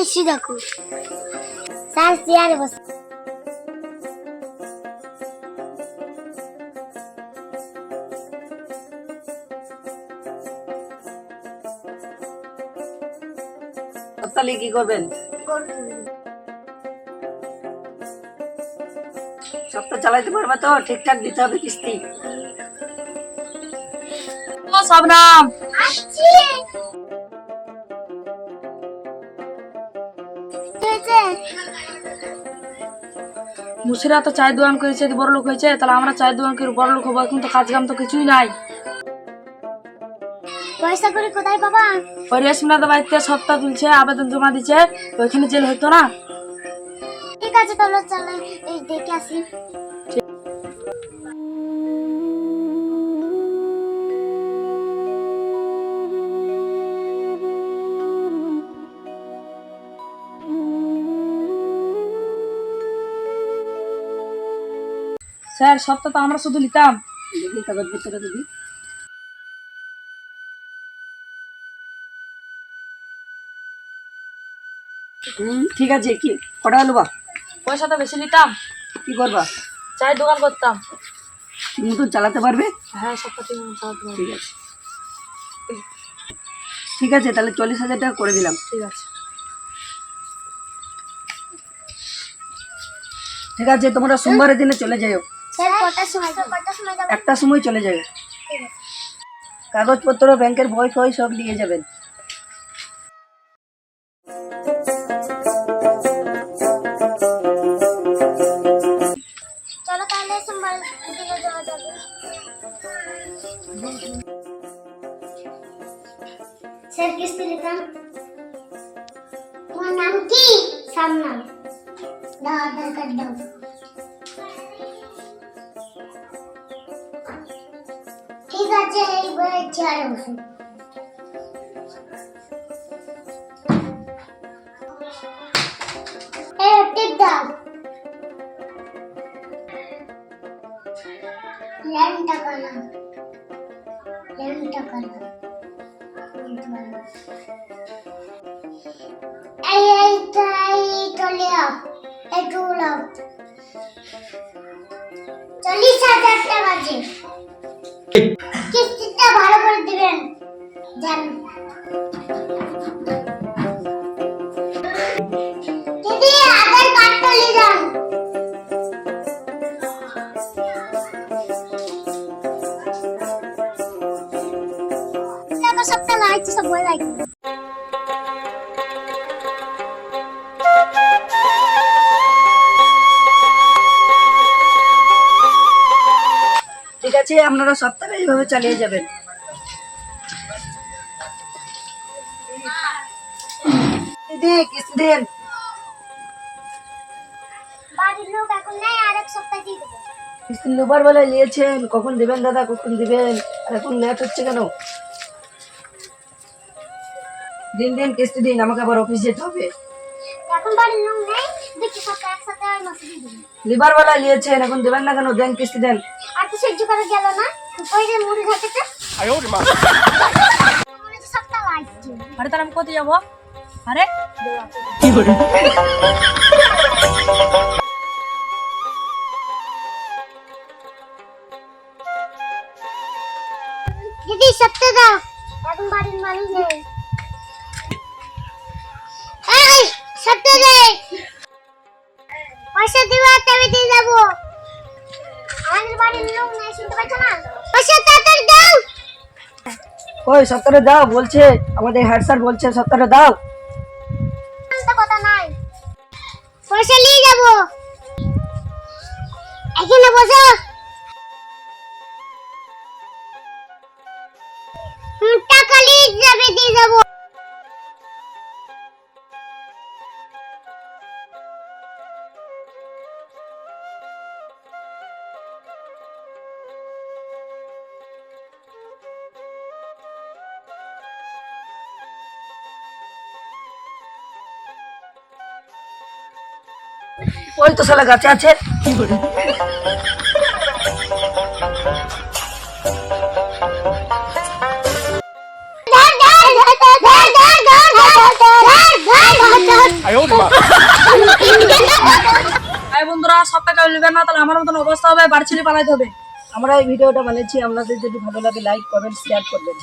AC দেখো sir চেয়ারে বসে। তাহলে কি করবেন? সপ্তাহ চালাইতে পারবে তো? ঠিকঠাক দিতে হবে কিস্তি। ও শবনম, আসছি। মুসিরা তো চায়ের দোকান করেছে, বড় লোক হয়েছে, তাহলে আমরা চায়ের দোকান করে বড় লোক হবো। এখন তো কাজ কাম তো কিছুই নাই। পয়সা করে কোথায় পাবা? ওই রেশমিনাদের বাড়িতে সপ্তাহ তুলছে, আবেদন জমা দিচ্ছে, ওইখানে জেল হইতো না? ঠিক আছে তাহলে চলো এই দেখে আসি। স্যার সপ্তাহ তো আমরা শুধু নিতাম। দেখি কাগজ ভিতরে দিবি। ঠিক আছে। কি কটা হলো বা? পয়সা তো বেশি নিতাম। কি করবা? চায়ের দোকান করতাম। ঠিক মতন চালাতে পারবে? হ্যাঁ, সপ্তাহ ঠিক আছে। ঠিক আছে, তাহলে 40,000 টাকা করে দিলাম। ঠিক আছে। ঠিক আছে, তোমরা সোমবারের দিনে চলে যাও। স্যার কটার সময় যাব? 1টার সময় চলে যাবে। কাগজপত্র, ব্যাংকের বই ফই সব নিয়ে যাবেন। চলো তাহলে সোমবার দিনে যাওয়া যাবে। স্যার কিস্তি নিতাম। তোমার নাম কি? সামনা। দাও আধার কার্ড দাও। ঠিক আছে, এই বইয়ের চেয়ারে বসুন। এই টিপ দাও। ল্যান্ড টাকা না, ল্যান্ড টাকা না। এই চলে আপ, একটু লাও। 40,000 টাকা আছে। কিস্তিটা ভালো করে দিবেন জান। দিদি আধার কার্ডটা নিয়ে যান। সপ্তাহ লাগছে সব বই লাগছে। ঠিক আছে, আপনারা সপ্তাহে এইভাবে চালিয়ে যাবেন। দিদি কিস্তি দেন। বাড়ির লোক এখন নাই, আরেক সপ্তাহ দিয়ে দেবো। কিস্তি লোবার বেলায় নিয়েছেন, কখন দিবেন দাদা, কখন দিবেন? আর এখন লেট হচ্ছে কেন? দিন দিন কিস্তি দিন, আমাকে আবার অফিস যেতে হবে। এখন বাড়ির লোক নেই, দেখি সপ্তাহ এক সপ্তাহ আর মাসে দিয়ে দেবো। লিবার বেলায় নিয়েছেন, এখন দিবেন না কেন? দেন কিস্তি দেন। আর তো সহ্য করা গেল না, ওই যে মুড়ি ঘাটেতে মনে হচ্ছে সপ্তাহ লাগছে। আরে তাহলে আমি কোথায় যাবো? আরে দিদি সপ্তাহ দাও, এখন বাড়ির মানুষ নেই। এই সপ্তাহ দে, পয়সা দিবা তবে দিয়ে যাবো। আমাদের বাড়ির লোক নেই, শুনতে পাচ্ছ না? পয়সা তাড়াতাড়ি দাও। ওই সপ্তাহে দাও বলছে, আমাদের হেড স্যার বলছে সপ্তাহে দাও। কথা নাই, পয়সা নিয়ে যাবো। এখানে বসো। টাকা নিয়ে যাবে, দিয়ে যাবো। ওই তো শালা গাছে আছে। সব টাকা নেবেন না, তাহলে আমার মতন অবস্থা হবে, বাড়ি ছেড়ে পালাইতে হবে। আমরা এই ভিডিওটা বানিয়েছি, আপনাদের যদি ভালো লাগে লাইক কমেন্ট শেয়ার করবেন।